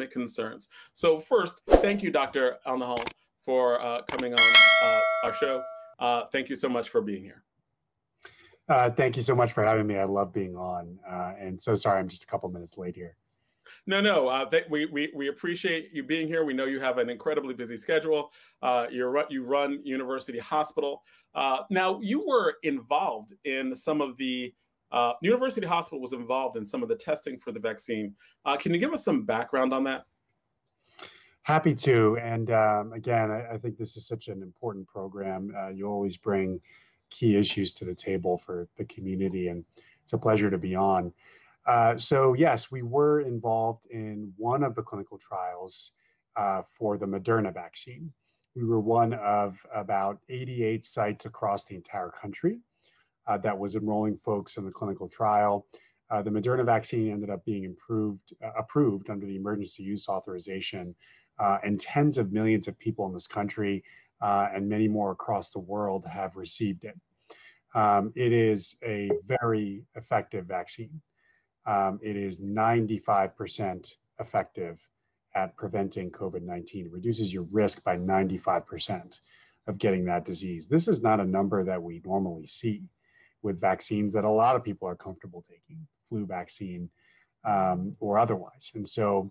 concerns. So first, thank you, Dr. Elnahal, for coming on our show. Thank you so much for being here. Thank you so much for having me. I love being on, and so sorry I'm just a couple minutes late here. No, we appreciate you being here. We know you have an incredibly busy schedule. You run University Hospital. Now, you were involved in some of the University Hospital was involved in some of the testing for the vaccine. Can you give us some background on that? Happy to. And again, I think this is such an important program. You always bring key issues to the table for the community, and it's a pleasure to be on. So yes, we were involved in one of the clinical trials for the Moderna vaccine. We were one of about 88 sites across the entire country that was enrolling folks in the clinical trial. The Moderna vaccine ended up being approved under the emergency use authorization, and tens of millions of people in this country and many more across the world have received it. It is a very effective vaccine. It is 95% effective at preventing COVID-19. It reduces your risk by 95% of getting that disease. This is not a number that we normally see with vaccines that a lot of people are comfortable taking, flu vaccine or otherwise. And so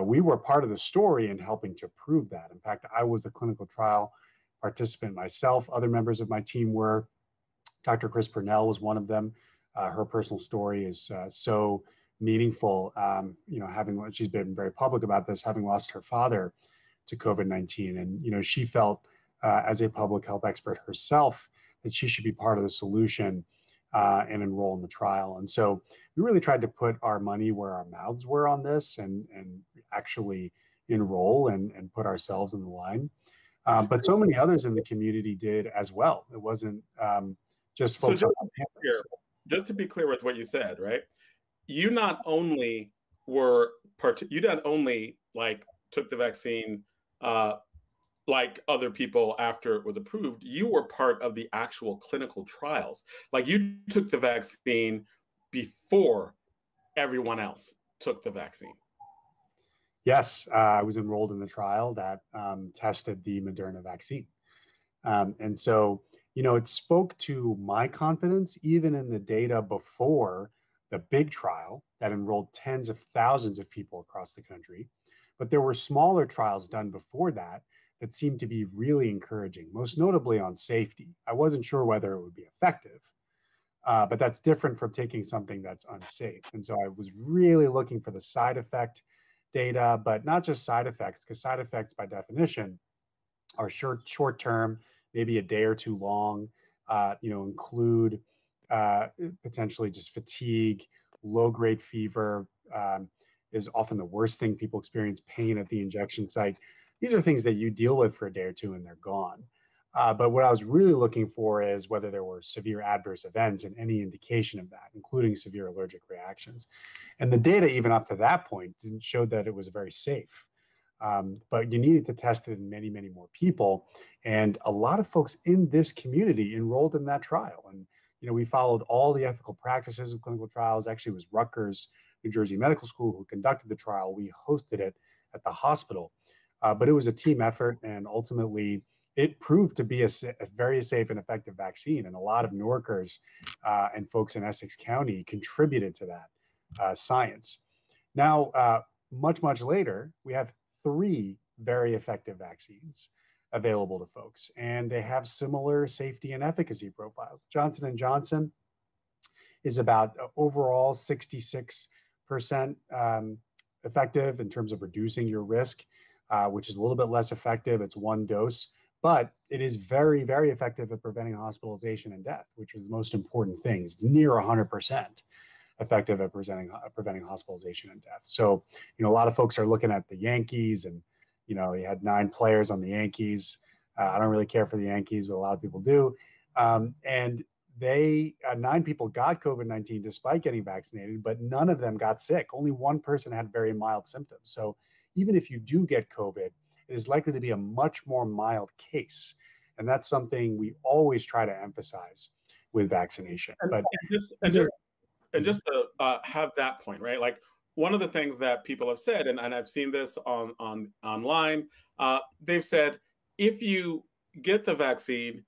we were part of the story in helping to prove that. In fact, I was a clinical trial participant myself. Other members of my team were. Dr. Chris Purnell was one of them. Her personal story is so meaningful. She's been very public about this, having lost her father to COVID-19. And, she felt as a public health expert herself that she should be part of the solution and enroll in the trial. And so we really tried to put our money where our mouths were on this and actually enroll and put ourselves in the line. But so many others in the community did as well. It wasn't just folks on campus. Just to be clear with what you said, right? You not only took the vaccine like other people after it was approved, you were part of the actual clinical trials. Like, you took the vaccine before everyone else took the vaccine. Yes, I was enrolled in the trial that tested the Moderna vaccine. And so, it spoke to my confidence even in the data before the big trial that enrolled tens of thousands of people across the country. But there were smaller trials done before that seemed to be really encouraging, most notably on safety. I wasn't sure whether it would be effective, but that's different from taking something that's unsafe. And so I was really looking for the side effect data, but not just side effects, because side effects by definition are short term, maybe a day or two long, include potentially just fatigue, low-grade fever is often the worst thing people experience, pain at the injection site. These are things that you deal with for a day or two and they're gone. But what I was really looking for is whether there were severe adverse events and any indication of that, including severe allergic reactions. And the data, even up to that point, didn't show that it was very safe. But you needed to test it in many, many more people. And a lot of folks in this community enrolled in that trial. And, we followed all the ethical practices of clinical trials. Actually, it was Rutgers, New Jersey Medical School who conducted the trial. We hosted it at the hospital. But it was a team effort, and ultimately it proved to be a very safe and effective vaccine. And a lot of New Yorkers and folks in Essex County contributed to that science. Now, much, much later, we have 3 very effective vaccines available to folks, and they have similar safety and efficacy profiles. Johnson & Johnson is about overall 66% effective in terms of reducing your risk, which is a little bit less effective. It's 1 dose, but it is very, very effective at preventing hospitalization and death, which are the most important things. It's near 100% effective at preventing hospitalization and death. So, a lot of folks are looking at the Yankees, and, you had 9 players on the Yankees. I don't really care for the Yankees, but a lot of people do. And they 9 people got COVID-19 despite getting vaccinated, but none of them got sick. Only 1 person had very mild symptoms. So even if you do get COVID, it is likely to be a much more mild case. And that's something we always try to emphasize with vaccination. And just to have that point, right? Like, one of the things that people have said, and I've seen this online, they've said, if you get the vaccine,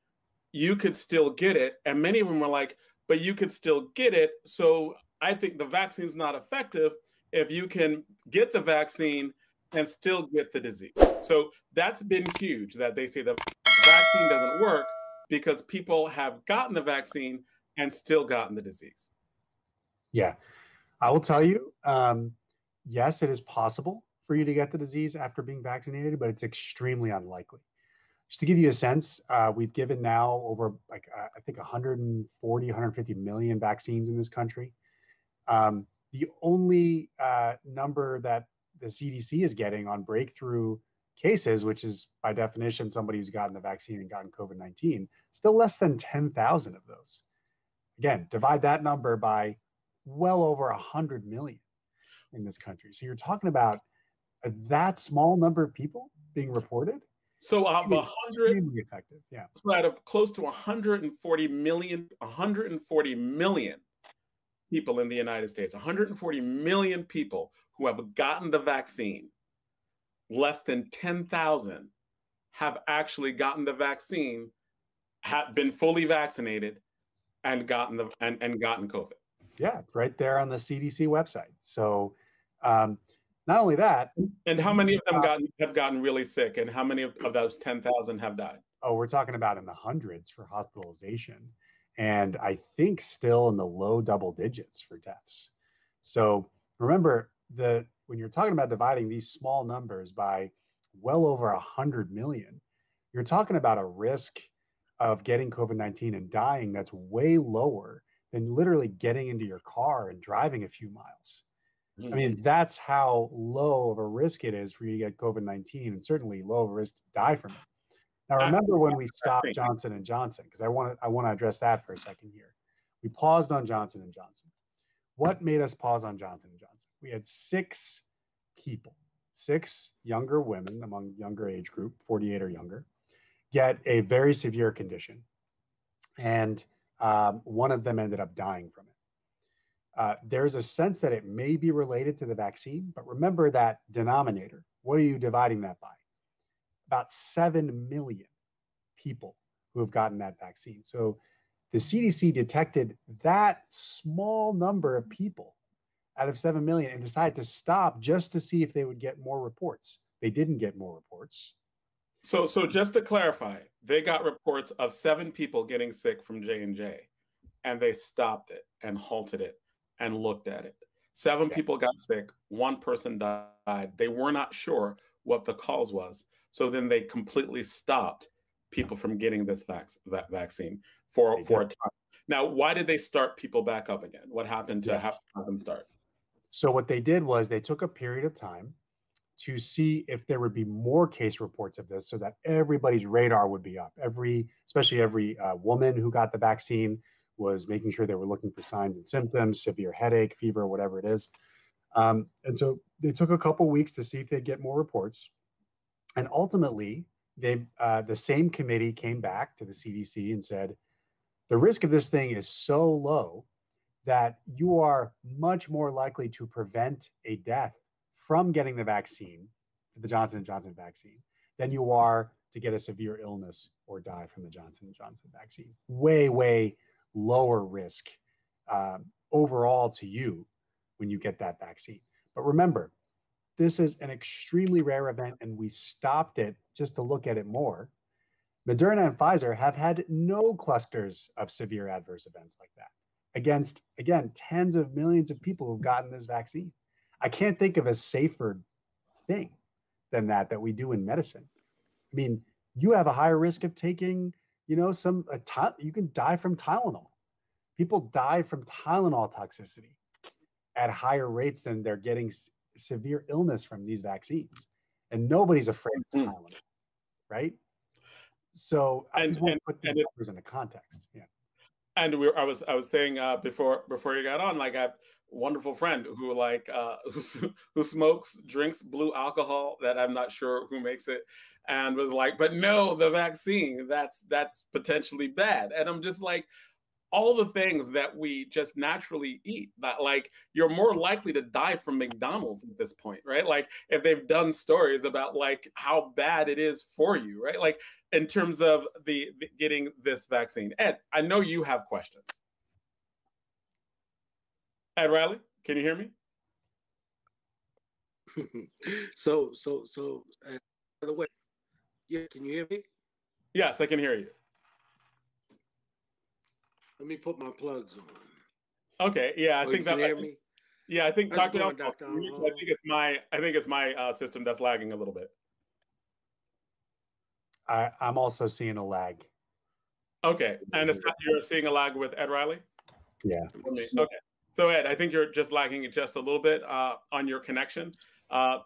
you could still get it. And many of them were like, but you could still get it. So I think the vaccine's not effective if you can get the vaccine and still get the disease. So that's been huge, that they say the vaccine doesn't work because people have gotten the vaccine and still gotten the disease. Yeah, I will tell you, yes, it is possible for you to get the disease after being vaccinated, but it's extremely unlikely. Just to give you a sense, we've given now over I think 140, 150 million vaccines in this country. The only number that the CDC is getting on breakthrough cases, which is by definition somebody who's gotten the vaccine and gotten COVID-19, still less than 10,000 of those. Again, divide that number by well over 100 million in this country. So you're talking about that small number of people being reported. So of 100, extremely effective, yeah. So out of close to 140 million people in the United States, 140 million people who have gotten the vaccine, less than 10,000 have actually gotten the vaccine, have been fully vaccinated, and gotten COVID. Yeah, right there on the CDC website. So not only that. And how many of them have gotten really sick, and how many of those 10,000 have died? Oh, we're talking about in the hundreds for hospitalization, and I think still in the low double digits for deaths. So remember, when you're talking about dividing these small numbers by well over 100 million, you're talking about a risk of getting COVID-19 and dying that's way lower than literally getting into your car and driving a few miles. I mean, that's how low of a risk it is for you to get COVID-19, and certainly low of a risk to die from it. Now, remember when we stopped Johnson & Johnson, because I want to address that for a second here. We paused on Johnson & Johnson. What made us pause on Johnson & Johnson? We had 6 people, 6 younger women among younger age group, 48 or younger, get a very severe condition. And one of them ended up dying from it. There's a sense that it may be related to the vaccine, but remember that denominator. What are you dividing that by? About 7 million people who have gotten that vaccine. So the CDC detected that small number of people out of 7 million and decided to stop just to see if they would get more reports. They didn't get more reports. So just to clarify, they got reports of 7 people getting sick from J&J, and they stopped it and halted it and looked at it. 7 people got sick, 1 person died. They were not sure what the cause was. So then they completely stopped people from getting this vaccine for a time. Now, why did they start people back up again? What happened to have them start? So what they did was they took a period of time to see if there would be more case reports of this so that everybody's radar would be up. Especially every woman who got the vaccine was making sure they were looking for signs and symptoms, severe headache, fever, whatever it is. And so they took a couple weeks to see if they'd get more reports. And ultimately, the same committee came back to the CDC and said, the risk of this thing is so low that you are much more likely to prevent a death from getting the vaccine, the Johnson & Johnson vaccine, than you are to get a severe illness or die from the Johnson & Johnson vaccine. Way, way lower risk overall to you when you get that vaccine. But remember, this is an extremely rare event, and we stopped it just to look at it more. Moderna and Pfizer have had no clusters of severe adverse events like that against, again, tens of millions of people who've gotten this vaccine. I can't think of a safer thing than that we do in medicine. I mean, you have a higher risk of taking, you can die from Tylenol. People die from Tylenol toxicity at higher rates than they're getting severe illness from these vaccines. And nobody's afraid of Tylenol, right? So I just want to put the numbers into context. Yeah. And I was saying before you got on, like I have a wonderful friend who who smokes, drinks blue alcohol that I'm not sure who makes it, and was like, but no, the vaccine, that's potentially bad. And I'm just like, all the things that we just naturally eat, that like you're more likely to die from McDonald's at this point, right? Like if they've done stories about like how bad it is for you, right? Like in terms of the getting this vaccine. Ed, I know you have questions. Ed Riley, can you hear me? By the way, yeah, can you hear me? Yes, I can hear you. Let me put my plugs on. Okay, yeah, I Oh, think you that. can hear me? Yeah, I think How's it Dr. going, Elnahal, Dr. I think Elnahal? it's my system that's lagging a little bit. I'm also seeing a lag. Okay, and you're seeing a lag with Ed Riley? Yeah. Okay. So Ed, I think you're just lagging just a little bit on your connection.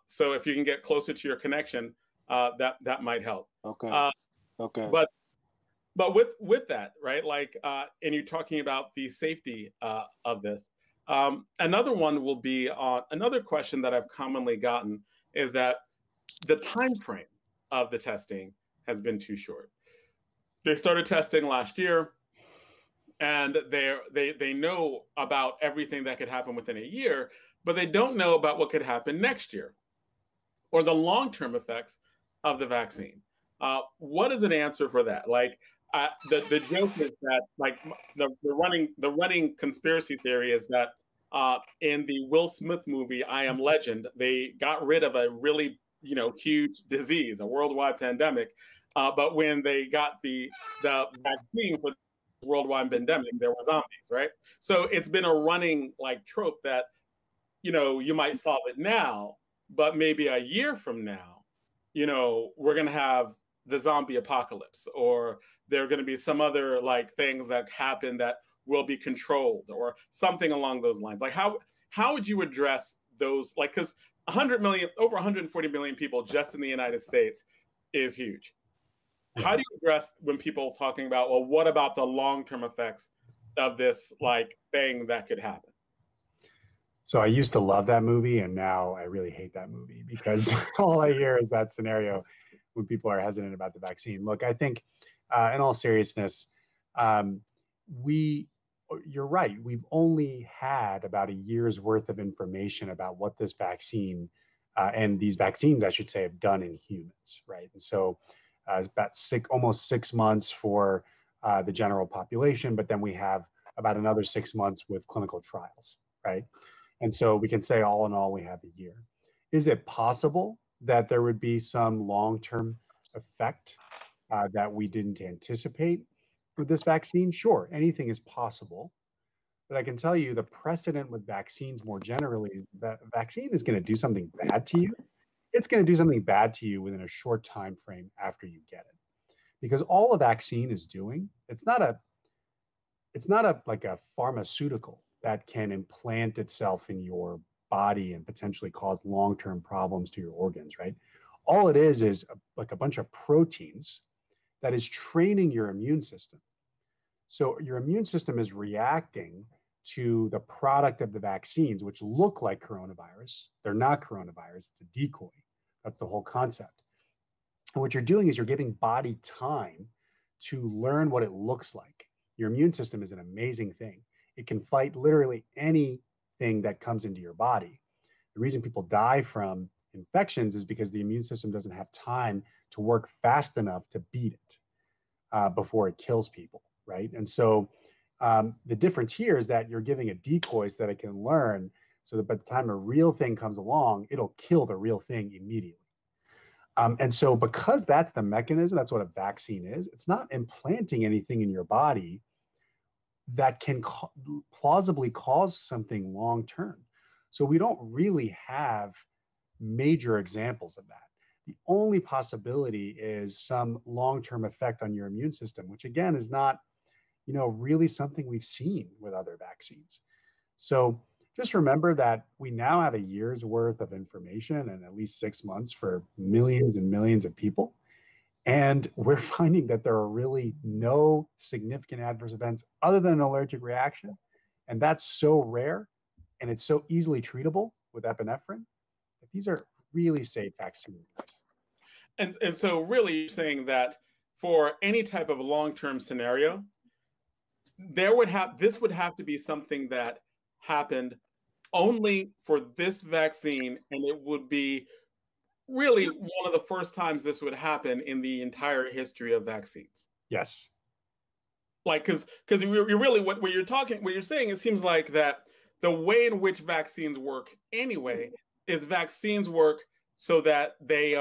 So if you can get closer to your connection, that might help. Okay. Okay. But with that, right? Like, and you're talking about the safety of this. Another one will be another question that I've commonly gotten is that the time frame of the testing has been too short. They started testing last year, and they know about everything that could happen within a year, but they don't know about what could happen next year or the long-term effects of the vaccine. What is an answer for that? Like the joke is that like the running conspiracy theory is that in the Will Smith movie I Am Legend, they got rid of a really huge disease, a worldwide pandemic, but when they got the vaccine for the worldwide pandemic, there were zombies, right? So it's been a running like trope that you might solve it now, but maybe a year from now, we're going to have the zombie apocalypse, or there are going to be some other like things that happen that will be controlled or something along those lines. Like how would you address those? Like, because 100 million, over 140 million people just in the United States is huge. Yeah. How do you address when people are talking about, well, what about the long-term effects of this like thing that could happen? So I used to love that movie, and now I really hate that movie because all I hear is that scenario when people are hesitant about the vaccine. Look, I think, in all seriousness, um, we, you're right. We've only had about a year's worth of information about what this vaccine and these vaccines, I should say, have done in humans, right? And so, about almost 6 months for the general population, but then we have about another 6 months with clinical trials, right? And so we can say all in all, we have a year. Is it possible that there would be some long-term effect that we didn't anticipate with this vaccine? Sure, anything is possible. But I can tell you the precedent with vaccines more generally is that a vaccine is going to do something bad to you. It's going to do something bad to you within a short time frame after you get it. Because all a vaccine is doing, it's not a like a pharmaceutical that can implant itself in your body and potentially cause long-term problems to your organs, right? All it is like a bunch of proteins that is training your immune system. So your immune system is reacting to the product of the vaccines, which look like coronavirus. They're not coronavirus, it's a decoy. That's the whole concept. And what you're doing is you're giving body time to learn what it looks like. Your immune system is an amazing thing. It can fight literally anything that comes into your body. The reason people die from infections is because the immune system doesn't have time to work fast enough to beat it before it kills people, right? And so the difference here is that you're giving a decoy so that it can learn, so that by the time a real thing comes along, it'll kill the real thing immediately. And so because that's the mechanism, that's what a vaccine is. It's not implanting anything in your body that can plausibly cause something long term. So we don't really have major examples of that. The only possibility is some long-term effect on your immune system, which again is not, really something we've seen with other vaccines. So just remember that we now have a year's worth of information and at least 6 months for millions and millions of people. And we're finding that there are really no significant adverse events other than an allergic reaction. And that's so rare and it's so easily treatable with epinephrine that these are really safe vaccines. And so really you're saying that for any type of long-term scenario, this would have to be something that happened only for this vaccine, and it would be really one of the first times this would happen in the entire history of vaccines. Yes. Like, because you're really what you're saying, it seems like that the way in which vaccines work anyway is vaccines work so that they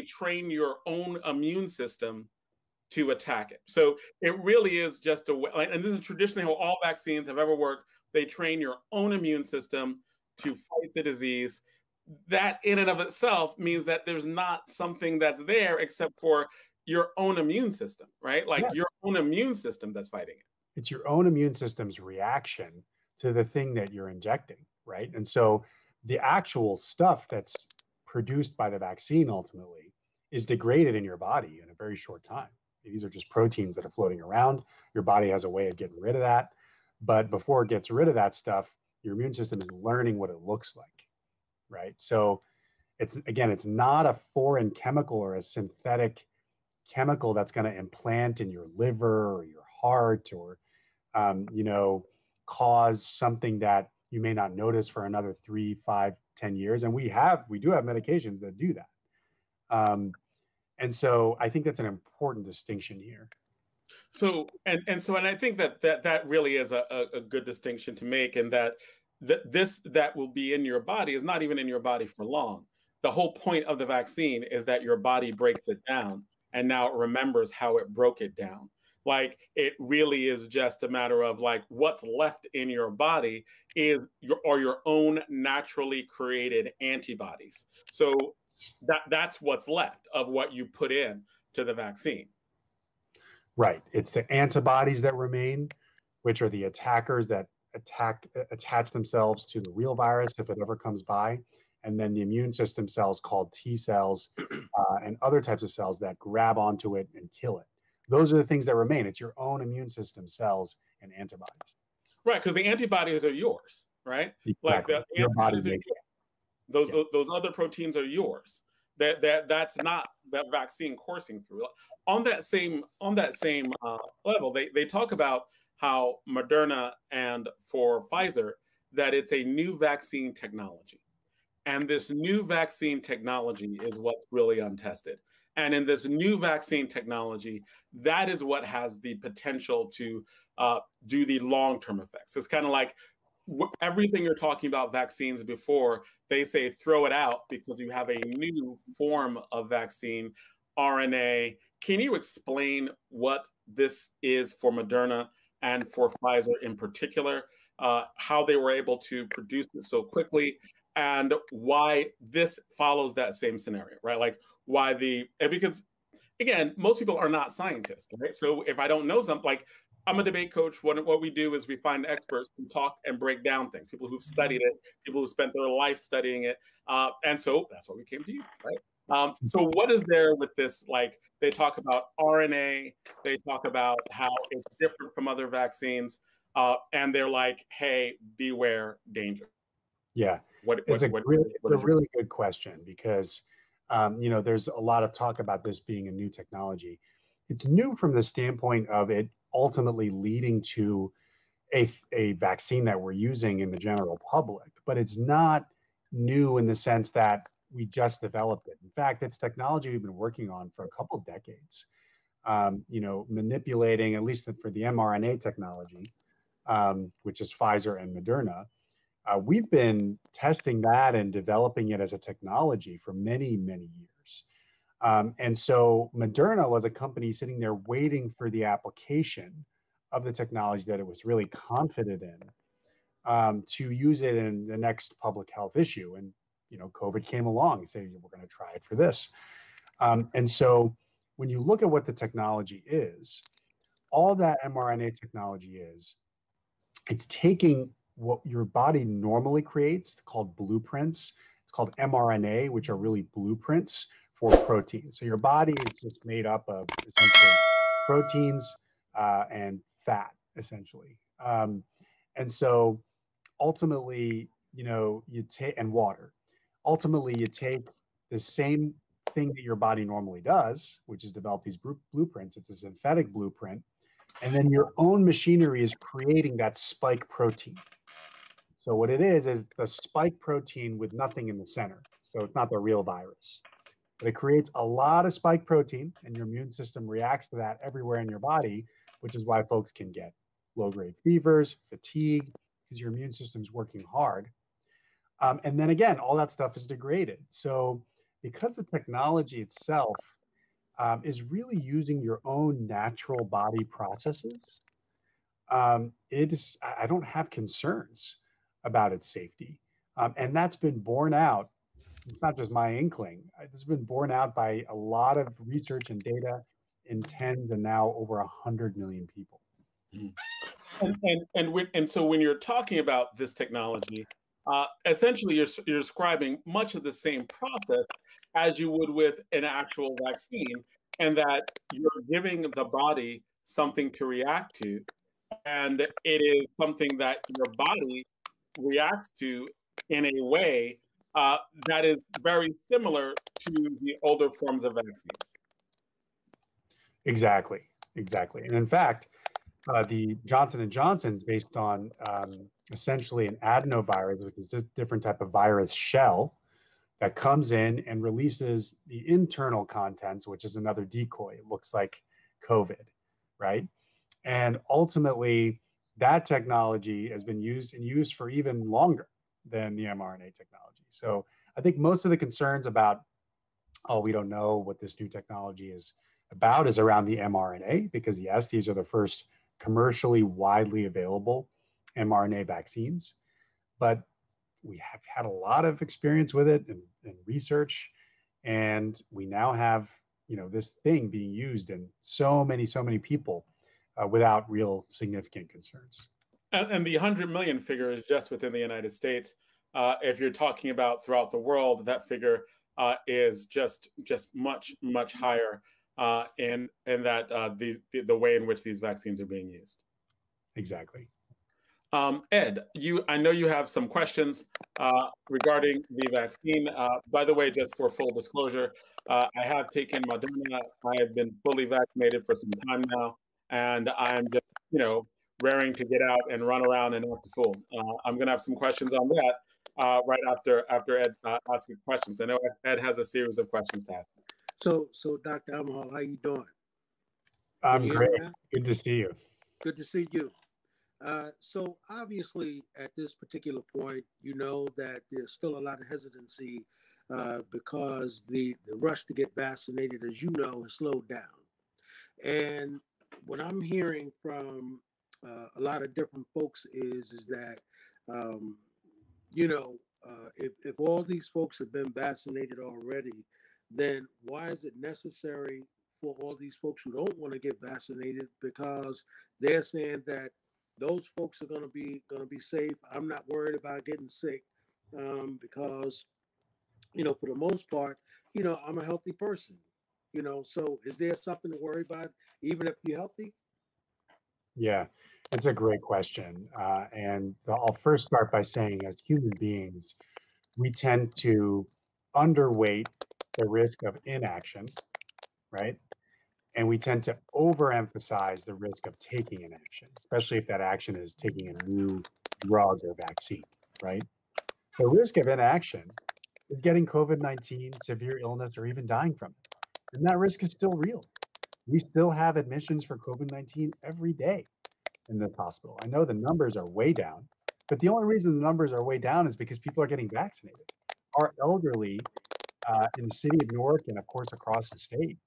train your own immune system to attack it. So it really is just a way, and this is traditionally how all vaccines have ever worked. They train your own immune system to fight the disease. That in and of itself means that there's not something that's there except for your own immune system, right? Like your own immune system that's fighting it. It's your own immune system's reaction to the thing that you're injecting, right? And so the actual stuff that's produced by the vaccine ultimately is degraded in your body in a very short time. These are just proteins that are floating around. Your body has a way of getting rid of that. But before it gets rid of that stuff, your immune system is learning what it looks like, right? So it's not a foreign chemical or a synthetic chemical that's going to implant in your liver or your heart or, cause something that you may not notice for another 3, 5, 10 years. And we do have medications that do that. And so I think that's an important distinction here. So and I think that really is a good distinction to make, and that this that will be in your body is not even in your body for long. The whole point of the vaccine is that your body breaks it down and now it remembers how it broke it down. Like, it really is just a matter of like what's left in your body is your own naturally created antibodies. So that's what's left of what you put in to the vaccine. Right. It's the antibodies that remain, which are the attackers that attach themselves to the real virus if it ever comes by. And then the immune system cells called T cells and other types of cells that grab onto it and kill it. Those are the things that remain. It's your own immune system cells and antibodies. Right, because the antibodies are yours, right? Exactly. Like the your body makes those other proteins are yours. That's not that vaccine coursing through. On that same level, they talk about how Moderna and for Pfizer that it's a new vaccine technology. And this new vaccine technology is what's really untested. And in this new vaccine technology, that is what has the potential to do the long-term effects. It's kind of like everything you're talking about vaccines before, they say throw it out because you have a new form of vaccine, RNA. Can you explain what this is for Moderna and for Pfizer in particular, how they were able to produce it so quickly, and why this follows that same scenario, right? Like because again, most people are not scientists, right? So if I don't know something, like I'm a debate coach, what we do is we find experts who talk and break down things, people who've studied it, people who spent their life studying it. And so that's why we came to you, right? So what is there with this? Like, they talk about RNA, they talk about how it's different from other vaccines, and they're like, hey, beware danger. Yeah, it's a really good question because, there's a lot of talk about this being a new technology. It's new from the standpoint of it ultimately leading to a vaccine that we're using in the general public, but it's not new in the sense that we just developed it. In fact, it's technology we've been working on for a couple decades, manipulating, at least for the mRNA technology, which is Pfizer and Moderna. We've been testing that and developing it as a technology for many, many years. And so Moderna was a company sitting there waiting for the application of the technology that it was really confident in to use it in the next public health issue. And, COVID came along and said, we're going to try it for this. And so when you look at what the technology is, all that mRNA technology is, it's taking what your body normally creates called blueprints. It's called mRNA, which are really blueprints for proteins. So your body is just made up of essentially proteins and fat, essentially. And so ultimately, you take, and water, ultimately you take the same thing that your body normally does, which is develop these blueprints. It's a synthetic blueprint. And then your own machinery is creating that spike protein. So what it is the spike protein with nothing in the center. So it's not the real virus. But it creates a lot of spike protein, and your immune system reacts to that everywhere in your body, which is why folks can get low-grade fevers, fatigue, because your immune system's working hard. And then again, all that stuff is degraded. So because the technology itself is really using your own natural body processes, I don't have concerns about its safety. And that's been borne out. It's not just my inkling. It's been borne out by a lot of research and data in tens and now over 100 million people. And so when you're talking about this technology, essentially you're describing much of the same process as you would with an actual vaccine, and that you're giving the body something to react to, and it is something that your body reacts to in a way that is very similar to the older forms of vaccines. Exactly. And in fact, the Johnson & Johnson is based on essentially an adenovirus, which is a different type of virus shell that comes in and releases the internal contents, which is another decoy. It looks like COVID, right? And ultimately, that technology has been used for even longer than the mRNA technology. So I think most of the concerns about, oh, we don't know what this new technology is about is around the mRNA, because yes, these are the first commercially widely available mRNA vaccines, but we have had a lot of experience with it and research, and we now have this thing being used in so many people without real significant concerns. And the 100 million figure is just within the United States. If you're talking about throughout the world, that figure is just much higher in that the way in which these vaccines are being used. Exactly. Ed, I know you have some questions regarding the vaccine. By the way, just for full disclosure, I have taken Moderna. I have been fully vaccinated for some time now, and I'm just, raring to get out and run around and act a fool. I'm going to have some questions on that right after Ed asks questions. I know Ed has a series of questions to ask. So Dr. Elnahal, how you doing? I'm great. Good to see you. Good to see you. So obviously, at this particular point, you know that there's still a lot of hesitancy because the rush to get vaccinated, as you know, has slowed down. And what I'm hearing from a lot of different folks is that, if all these folks have been vaccinated already, then why is it necessary for all these folks who don't want to get vaccinated? Because they're saying that those folks are going to be safe. I'm not worried about getting sick because, for the most part, I'm a healthy person. So is there something to worry about even if you're healthy? Yeah, it's a great question. And I'll first start by saying, as human beings, we tend to underweight the risk of inaction, right? And we tend to overemphasize the risk of taking an action, especially if that action is taking a new drug or vaccine, right? The risk of inaction is getting COVID-19, severe illness, or even dying from it. And that risk is still real. We still have admissions for COVID-19 every day in this hospital. I know the numbers are way down, but the only reason the numbers are way down is because people are getting vaccinated. Our elderly in the city of Newark and, of course, across the state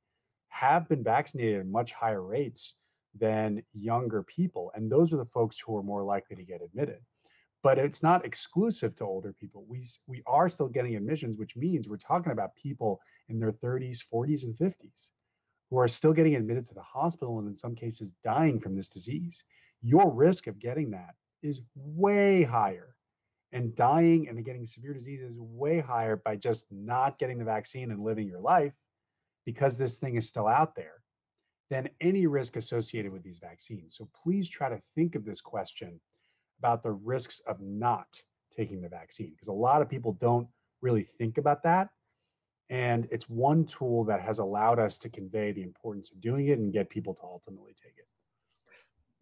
have been vaccinated at much higher rates than younger people. And those are the folks who are more likely to get admitted. But it's not exclusive to older people. We are still getting admissions, which means we're talking about people in their 30s, 40s, and 50s who are still getting admitted to the hospital and in some cases dying from this disease. Your risk of getting that is way higher, and dying and getting severe disease is way higher by just not getting the vaccine and living your life, because this thing is still out there, than any risk associated with these vaccines. So please try to think of this question about the risks of not taking the vaccine, because a lot of people don't really think about that. And it's one tool that has allowed us to convey the importance of doing it and get people to ultimately take it.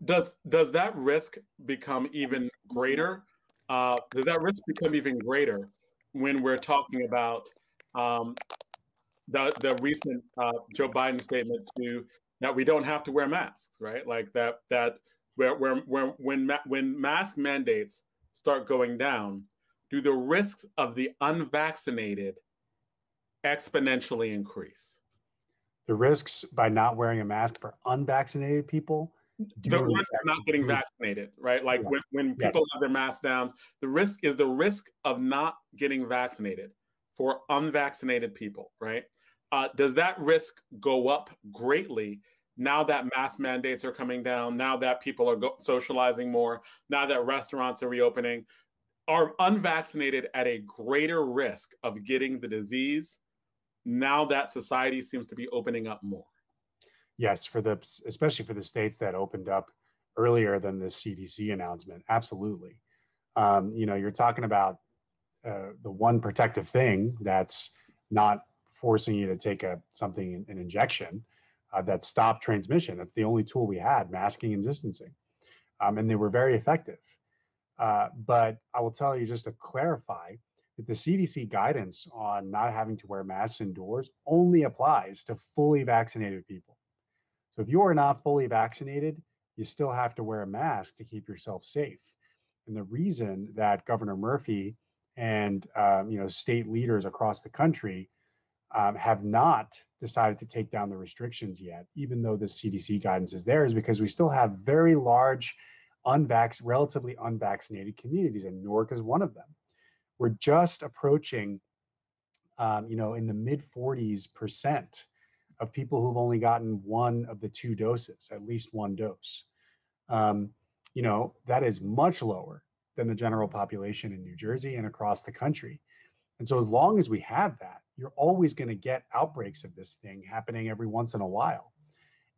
Does that risk become even greater? Does that risk become even greater when we're talking about um, the recent Joe Biden statement to that we don't have to wear masks, right? Like that when mask mandates start going down, do the risks of the unvaccinated exponentially increase? The risks by not wearing a mask for unvaccinated people The do in risk of fact not getting increase. vaccinated, right? Like Yeah. when Yes. people have their masks down, the risk of not getting vaccinated for unvaccinated people, right? Does that risk go up greatly now that mask mandates are coming down, now that people are socializing more, now that restaurants are reopening? Are unvaccinated at a greater risk of getting the disease now that society seems to be opening up more? Yes, especially for the states that opened up earlier than the CDC announcement. Absolutely. You're talking about the one protective thing that's not forcing you to take an injection that stopped transmission. That's the only tool we had, masking and distancing, and they were very effective. But I will tell you, just to clarify, that the CDC guidance on not having to wear masks indoors only applies to fully vaccinated people. So if you are not fully vaccinated, you still have to wear a mask to keep yourself safe. And the reason that Governor Murphy and state leaders across the country have not decided to take down the restrictions yet, even though the CDC guidance is there, is because we still have very large, relatively unvaccinated communities, and Newark is one of them. We're just approaching, in the mid 40% of people who've only gotten one of the two doses, at least one dose. That is much lower than the general population in New Jersey and across the country. And so as long as we have that, you're always going to get outbreaks of this thing happening every once in a while.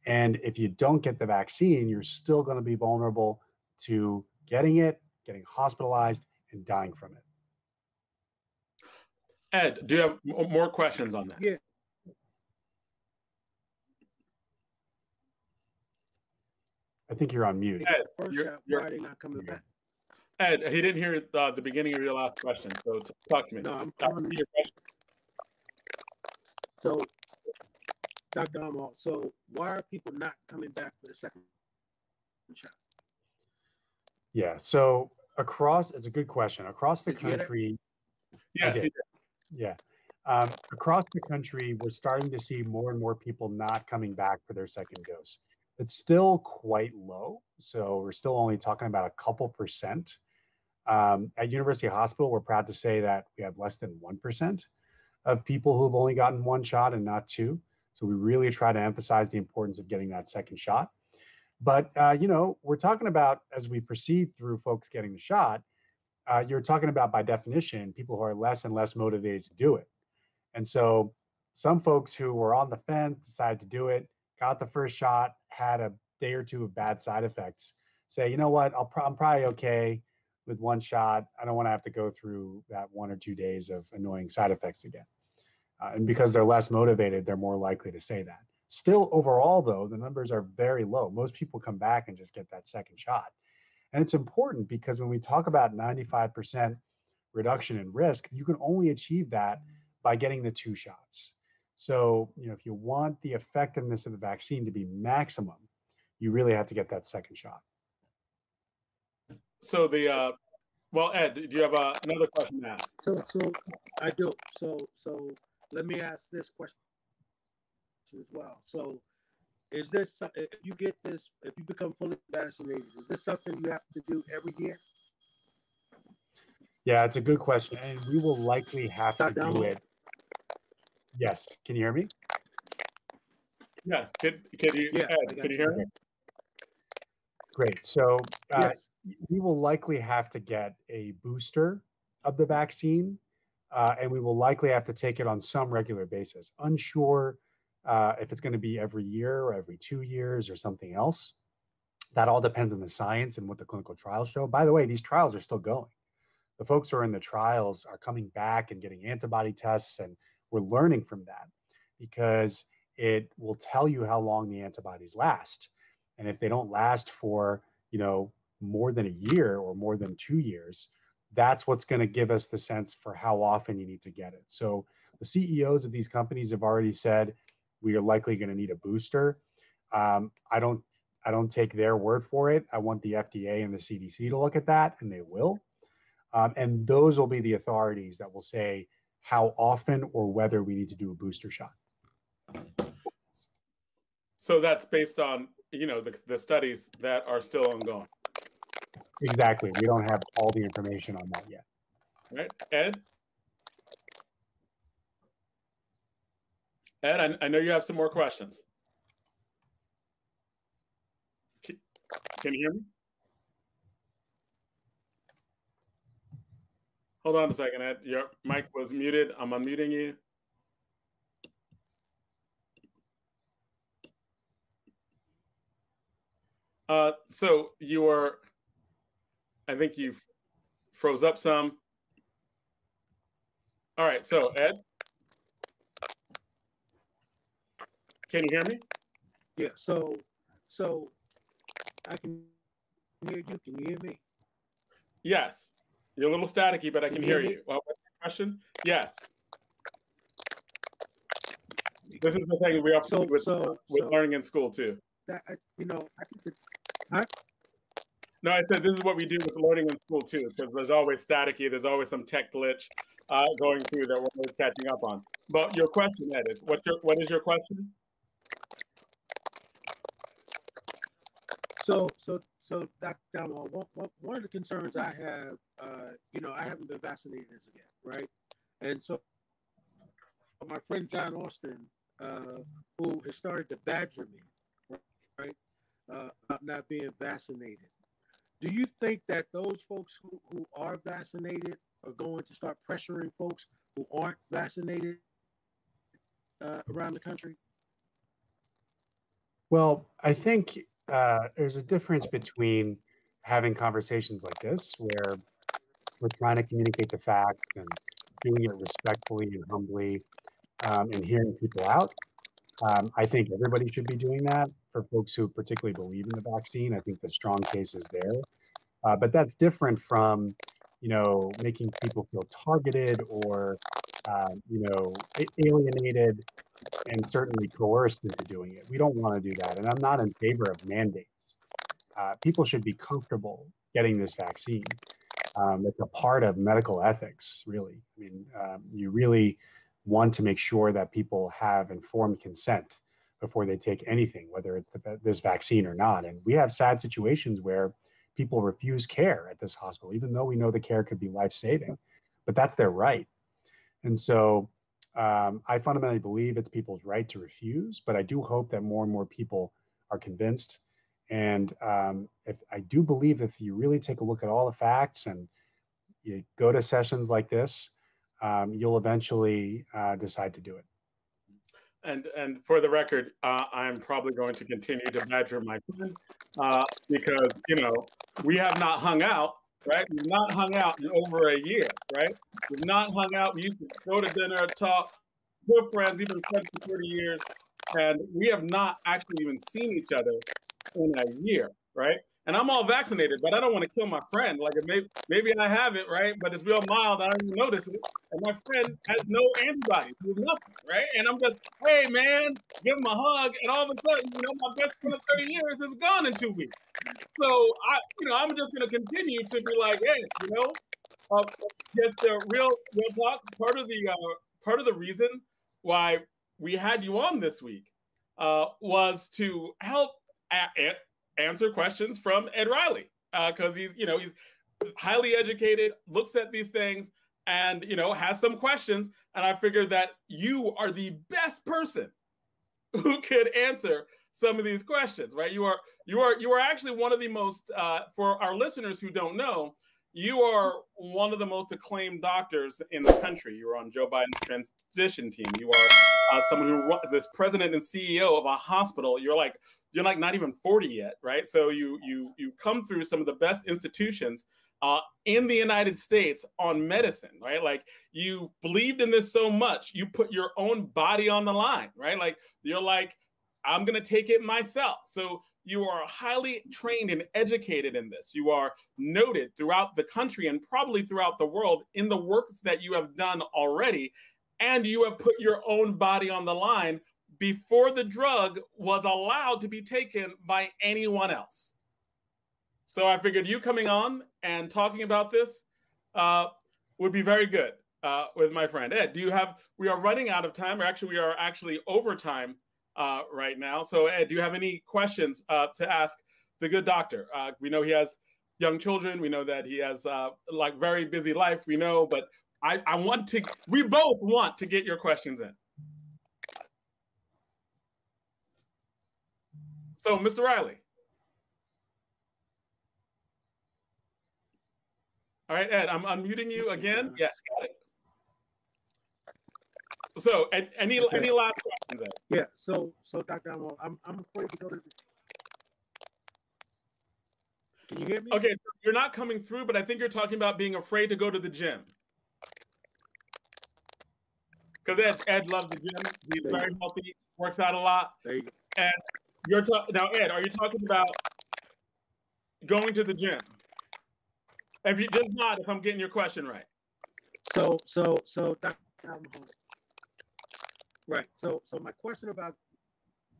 And if you don't get the vaccine, you're still going to be vulnerable to getting it, getting hospitalized, and dying from it. Ed, do you have more questions on that? Yeah. I think you're on mute. Ed, Why are they not coming back? Ed, he didn't hear the beginning of your last question, so talk to me. No, I'm your question. So, Dr. Elnahal, so why are people not coming back for the second shot? Yeah, so it's a good question. Across the country, yes, yeah. Across the country, we're starting to see more and more people not coming back for their second dose. It's still quite low, so we're still only talking about a couple percent. At University Hospital, we're proud to say that we have less than 1% of people who've only gotten one shot and not two. So we really try to emphasize the importance of getting that second shot. But, we're talking about, as we proceed through folks getting the shot, you're talking about, by definition, people who are less and less motivated to do it. And so some folks who were on the fence decided to do it, got the first shot, had a day or two of bad side effects, say, you know what, I'm probably okay with one shot. I don't want to have to go through that 1 or 2 days of annoying side effects again. And because they're less motivated, they're more likely to say that. Still, overall, though, the numbers are very low. Most people come back and just get that second shot. And it's important because when we talk about 95% reduction in risk, you can only achieve that by getting the two shots. So, if you want the effectiveness of the vaccine to be maximum, you really have to get that second shot. So well, Ed, do you have another question to ask? So I do. So let me ask this question as well. So is this, if you become fully vaccinated, is this something you have to do every year? Yeah, it's a good question. And we will likely have to do it. Yes. Can you hear me? Yes. Can you hear me? Great. So yes. We will likely have to get a booster of the vaccine, and we will likely have to take it on some regular basis. Unsure if it's going to be every year or every 2 years or something else. That all depends on the science and what the clinical trials show. By the way, these trials are still going. The folks who are in the trials are coming back and getting antibody tests, and we're learning from that because it will tell you how long the antibodies last. And if they don't last for, more than a year or more than 2 years, that's what's going to give us the sense for how often you need to get it. So the CEOs of these companies have already said we are likely going to need a booster. I don't take their word for it. I want the FDA and the CDC to look at that, and they will. And those will be the authorities that will say how often or whether we need to do a booster shot. So that's based on, the studies that are still ongoing. Exactly. We don't have all the information on that yet. Right. Ed? Ed, I know you have some more questions. Can you hear me? Hold on a second, Ed. Your mic was muted. I'm unmuting you. So I think you froze up some. All right, so Ed, can you hear me? Yeah, so I can hear you. Can you hear me? Yes. You're a little staticky, but I can hear you. Well, what's your question? Yes. This is the thing we often do with learning in school too. No, I said this is what we do with learning in school too, because there's always staticky, there's always some tech glitch going through that we're always catching up on. But your question, Ed, is what is your question? So Dr. Elnahal, one of the concerns I have, I haven't been vaccinated as of yet, right? And so my friend John Austin, who has started to badger me, right, about not being vaccinated. Do you think that those folks who are vaccinated are going to start pressuring folks who aren't vaccinated around the country? Well, I think there's a difference between having conversations like this, where we're trying to communicate the facts and doing it respectfully and humbly, and hearing people out. I think everybody should be doing that. For folks who particularly believe in the vaccine, I think the strong case is there. But that's different from, making people feel targeted or, alienated and certainly coerced into doing it. We don't want to do that. And I'm not in favor of mandates. People should be comfortable getting this vaccine. It's a part of medical ethics, really. I mean, you really want to make sure that people have informed consent before they take anything, whether it's this vaccine or not. And we have sad situations where people refuse care at this hospital, even though we know the care could be life-saving, but that's their right. And so I fundamentally believe it's people's right to refuse, but I do hope that more and more people are convinced. And if I do believe that if you really take a look at all the facts and you go to sessions like this, you'll eventually decide to do it. And for the record, I'm probably going to continue to badger my friend because, we have not hung out, right? We've not hung out in over a year, right? We've not hung out. We used to go to dinner, talk, good friends. We've been friends for 30 years, and we have not actually even seen each other in a year, right? And I'm all vaccinated, but I don't want to kill my friend. Like maybe I have it, right? But it's real mild. I don't even notice it. And my friend has no antibodies. There's nothing, right? And I'm just, hey, man, give him a hug. And all of a sudden, my best friend of 30 years is gone in 2 weeks. So I'm just going to continue to be like, hey, just the real talk. Part of the reason why we had you on this week was to help answer questions from Ed Riley, because he's highly educated, looks at these things, and has some questions. And I figured that you are the best person who could answer some of these questions, right? You are actually one of the most, for our listeners who don't know, you are one of the most acclaimed doctors in the country. You're on Joe Biden's transition team. You are someone who is president and CEO of a hospital. You're like not even 40 yet, right? So you come through some of the best institutions in the United States on medicine, right? Like, you believed in this so much, you put your own body on the line, right? Like, you're like, I'm going to take it myself. So You are highly trained and educated in this. You are noted throughout the country and probably throughout the world in the work that you have done already. And you have put your own body on the line before the drug was allowed to be taken by anyone else. So I figured you coming on and talking about this would be very good with my friend Ed. We are running out of time, or actually we are actually over time right now. So Ed, do you have any questions to ask the good doctor? We know he has young children. We know that he has like very busy life, we know, but we both want to get your questions in. So Mr. Riley. All right, Ed, I'm unmuting you again. Yes, got it. So, any last questions, Ed? Yeah. So Dr. Elnahal, I'm afraid to go to. Can you hear me? Okay, so you're not coming through, but I think you're talking about being afraid to go to the gym. Because Ed loves the gym. He's very healthy, works out a lot. There you go. And now, Ed, are you talking about going to the gym? If you just not, if I'm getting your question right. So Dr. Elnahal. Right. So my question about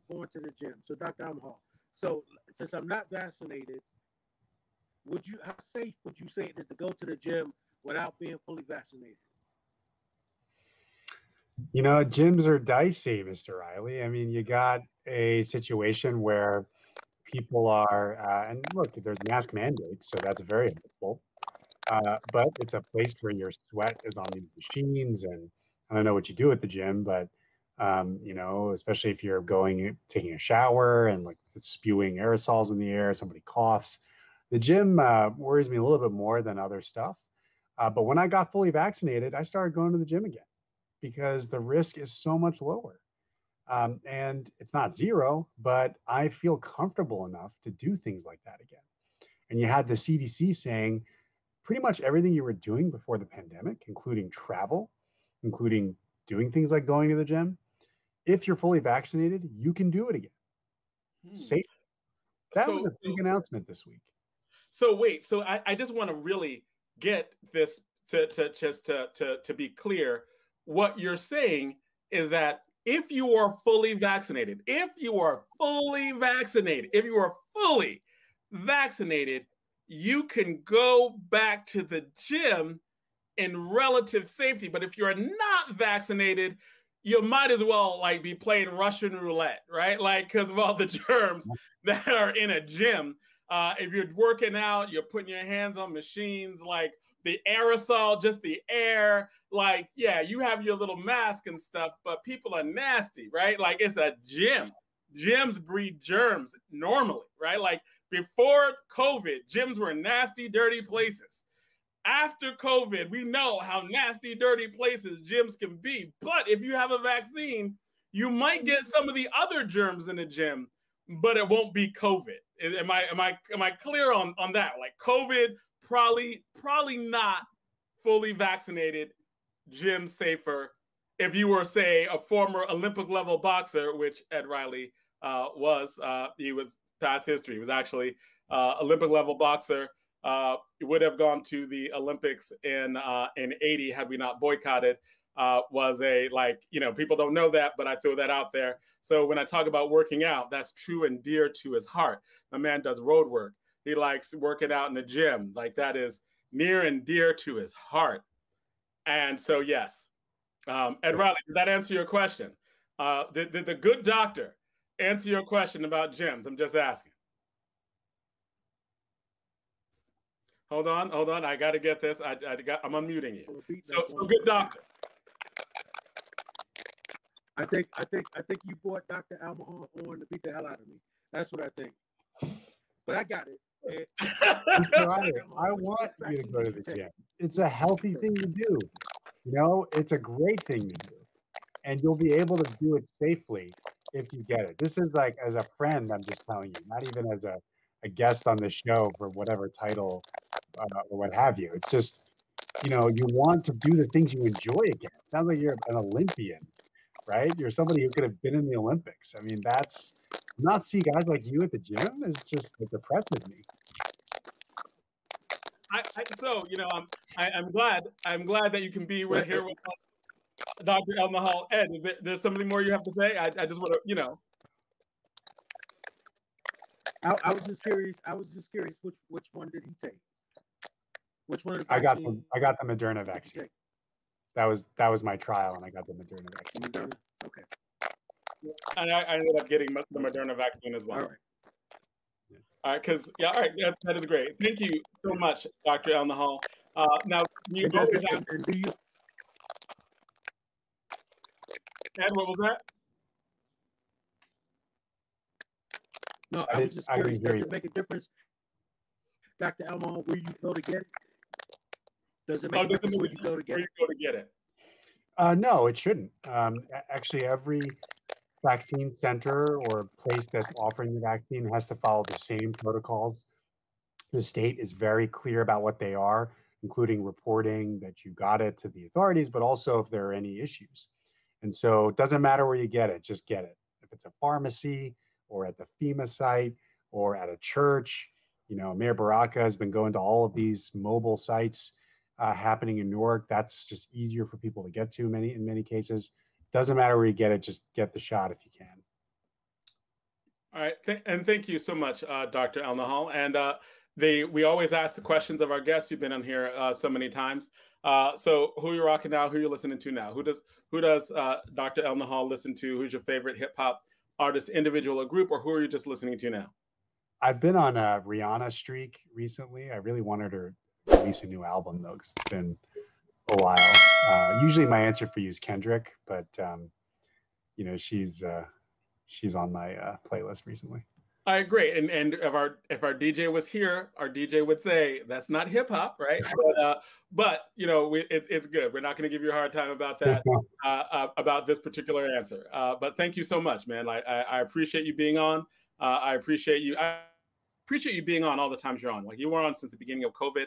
going to the gym. So Dr. Elnahal. So since I'm not vaccinated, how safe would you say it is to go to the gym without being fully vaccinated? You know, gyms are dicey, Mr. Riley. I mean, you got a situation where people are, and look, there's mask mandates, so that's very helpful. But it's a place where your sweat is on these machines, and I don't know what you do at the gym, but you know, especially if you're taking a shower and like spewing aerosols in the air, somebody coughs. The gym worries me a little bit more than other stuff. But when I got fully vaccinated, I started going to the gym again because the risk is so much lower. And it's not zero, but I feel comfortable enough to do things like that again. And you had the CDC saying pretty much everything you were doing before the pandemic, including travel, including doing things like going to the gym. If you're fully vaccinated, you can do it again. Safe. That was a big announcement this week. So wait, so I just want to really get this to be clear. What you're saying is that if you are fully vaccinated, you can go back to the gym in relative safety. But if you're not vaccinated, you might as well like be playing Russian roulette, right? Like, because of all the germs that are in a gym. If you're working out, you're putting your hands on machines, like the aerosol, just the air, like, yeah, you have your little mask and stuff, but people are nasty, right? Like, it's a gym. Gyms breed germs normally, right? Like before COVID, gyms were nasty, dirty places. After COVID, we know how nasty, dirty places gyms can be. But if you have a vaccine, you might get some of the other germs in the gym, but it won't be COVID. Am I clear on that? Like COVID, probably not fully vaccinated, gym safer. If you were, say, a former Olympic level boxer, which Ed Riley was, he was past history. He was actually Olympic level boxer. He would have gone to the Olympics in '80 had we not boycotted. Was a, like, you know, people don't know that, but I throw that out there. So when I talk about working out, that's true and dear to his heart. The man does road work. He likes working out in the gym. Like, that is near and dear to his heart. And so, yes, Ed Riley, did that answer your question? Did the good doctor answer your question about gyms? I'm just asking. Hold on. I got to get this. I'm unmuting you. So good doctor. I think you brought Dr. Elnahal on to beat the hell out of me. That's what I think. But I got it. I want you to go to the gym. It's a healthy thing to do. You know, it's a great thing to do. And you'll be able to do it safely if you get it. This is like, as a friend, I'm just telling you, not even as a guest on the show for whatever title or what have you. It's just, you know, you want to do the things you enjoy again. It sounds like you're an Olympian. right? You're somebody who could have been in the Olympics. I mean, that's not see guys like you at the gym is just it depresses me. So I'm glad that you can be here with us, Dr. Elnahal. Ed, there's something more you have to say? I just want to, I was just curious. Which one did he take? Which one? I got the Moderna vaccine. That was my trial, and I got the Moderna vaccine. Okay. And I ended up getting the Moderna vaccine as well. All right. All right, all right, that is great. Thank you so much, Dr. Elnahal. Now, you Ed, what was that? No, I was just curious. Does it make a difference, Dr. Elnahal, where you go to get it? Does it make a difference where you go to get it? No, it shouldn't. Actually, every vaccine center or place that's offering the vaccine has to follow the same protocols. The state is very clear about what they are, including reporting that you got it to the authorities, but also if there are any issues. And so it doesn't matter where you get it, just get it. If it's a pharmacy or at the FEMA site or at a church, Mayor Baraka has been going to all of these mobile sites happening in Newark. That's just easier for people to get to in many cases. Doesn't matter where you get it, just get the shot if you can. All right, and thank you so much, Dr. Elnahal. And we always ask the questions of our guests. You've been on here so many times. So who are you rocking now? Who are you listening to now? Who does Dr. Elnahal listen to? Who's your favorite hip hop artist, individual or group, or who are you just listening to now? I've been on a Rihanna streak recently. I really wanted her to release a new album though, because it's been a while. Usually my answer for you is Kendrick, but she's on my playlist recently. All right, great. And if our DJ was here, our DJ would say that's not hip hop, right? But it's good. We're not going to give you a hard time about that, about this particular answer. But thank you so much, man. I appreciate you being on. I appreciate you being on all the times you're on. Like, you were on since the beginning of COVID.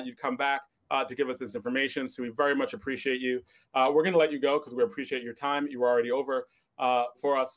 You've come back to give us this information, so we very much appreciate you. We're going to let you go because we appreciate your time. You were already over for us. So